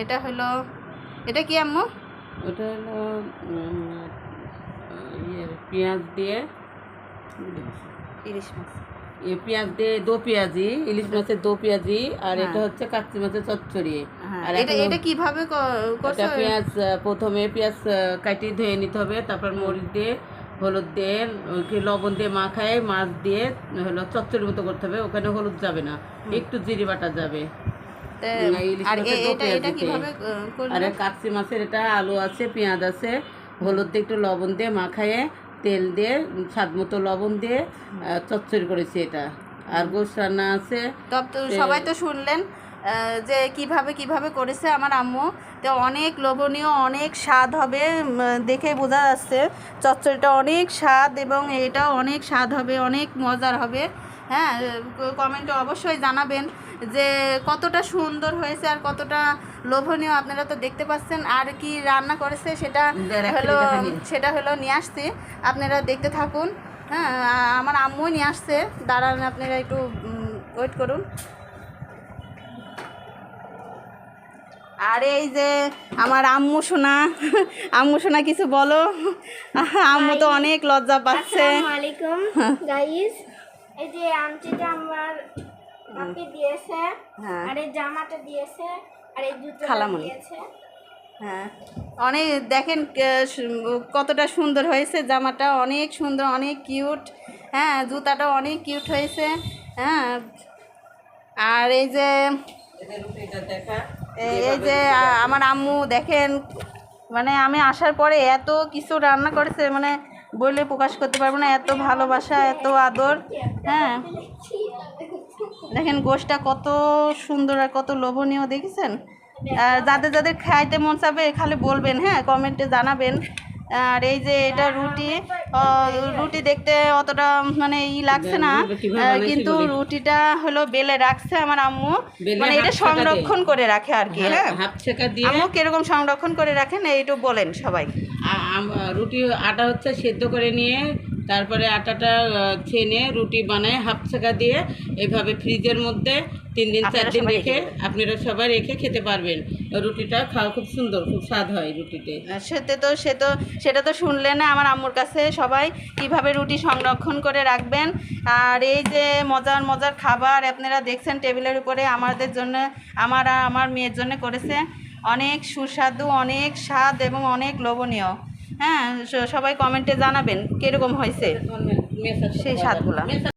এটা হলো, এটা কি আম্মু? ওটা হলো পেঁয়াজ দিয়ে ইলিশ মাছ, পেঁয়াজ দিয়ে দো পেঁয়াজি, ইলিশ মাছের দো পেঁয়াজি, আর এটা হচ্ছে কাচ্চি মাছের চচ্চড়ি। আর এটা কিভাবে করছো? পেঁয়াজ প্রথমে পেঁয়াজ কাটি ধুয়ে নিতে হবে, তারপর মরিচ দিয়ে হলুদ দিয়ে লবণ দিয়ে মাখায় মাছ দিয়ে হলো চচ্চড়ির মতো করতে হবে। ওখানে হলুদ যাবে না, একটু জিরে বাটা যাবে। আর কাচ্চি মাছের এটা আলু আছে, পেঁয়াজ আছে, হলুদ দিয়ে একটু লবণ দিয়ে মাখায়ে তেল দিয়ে স্বাদ মতো লবণ দিয়ে চচ্চড়ি করেছি এটা। আর গোশ রান্না আছে। তো সবাই তো শুনলেন যে কিভাবে করেছে আমার আম্মু। তো অনেক লোভনীয়, অনেক স্বাদ হবে, দেখে বোঝা যাচ্ছে চচ্চড়িটা অনেক স্বাদ এবং এটাও অনেক স্বাদ হবে, অনেক মজার হবে। হ্যাঁ, কমেন্টে অবশ্যই জানাবেন যে কতটা সুন্দর হয়েছে আর কতটা লোভনীয়। আপনারা তো দেখতে পাচ্ছেন। আর কি রান্না করেছে সেটা হলো নিয়ে আসছি, আপনারা দেখতে থাকুন। হ্যাঁ, আমার আম্মুই নিয়ে আসছে, দাঁড়ান আপনারা একটু ওয়েট করুন। আর এই যে আমার আম্মু সোনা কিছু বলো। আম্মু তো অনেক লজ্জা পাচ্ছে। আসসালামু আলাইকুম গাইস, এই যে আংটিটা আমার আপি দিয়েছে, আর এই জামাটা দিয়েছে, আর এই জুতোটা দিয়েছে। হ্যাঁ, অনেক দেখেন কতটা সুন্দর হয়েছে জামাটা, অনেক সুন্দর, অনেক কিউট। হ্যাঁ, জুতাটা অনেক কিউট হয়েছে। হ্যাঁ, আর এই যে আমার আম্মু দেখেন, মানে আমি আসার পরে এত কিছু রান্না করেছে, মানে বলে প্রকাশ করতে পারবো না, এত ভালোবাসা, এত আদর। হ্যাঁ, দেখেন গোশটা কত সুন্দর আর কত লোভনীয়, দেখেছেন? যাদের খাইতে মন চাবে খালি বলবেন, হ্যাঁ, কমেন্টে জানাবেন। আর এই যে এটা রুটি দেখতে অতটা মানে লাগছে না, কিন্তু রুটিটা হলো বেলে রাখছে আমার আম্মু, মানে এটা সংরক্ষণ করে রাখে আর কি। হ্যাঁ, আম্মু কিরকম সংরক্ষণ করে রাখেন এইটু বলেন সবাই। রুটি আটা হচ্ছে সেদ্ধ করে নিয়ে তারপরে আটাটা ছেনে রুটি বানায় হাফ ছেঁকা দিয়ে এইভাবে ফ্রিজের মধ্যে 3 দিন 4 দিন রেখে আপনারা সবাই রেখে খেতে পারবেন। রুটিটা খাওয়া খুব সুন্দর, খুব স্বাদ হয় রুটিতে। সেটা তো শুনলেন না আমার আম্মুর কাছে সবাই কিভাবে রুটি সংরক্ষণ করে রাখবেন। আর এই যে মজার খাবার আপনারা দেখছেন টেবিলের উপরে, আমাদের জন্য, আমার মেয়ের জন্য করেছে। অনেক সুস্বাদু, অনেক স্বাদ এবং অনেক লোভনীয়। হ্যাঁ, সবাই কমেন্টে জানাবেন কীরকম হয়েছে সেই স্বাদগুলো।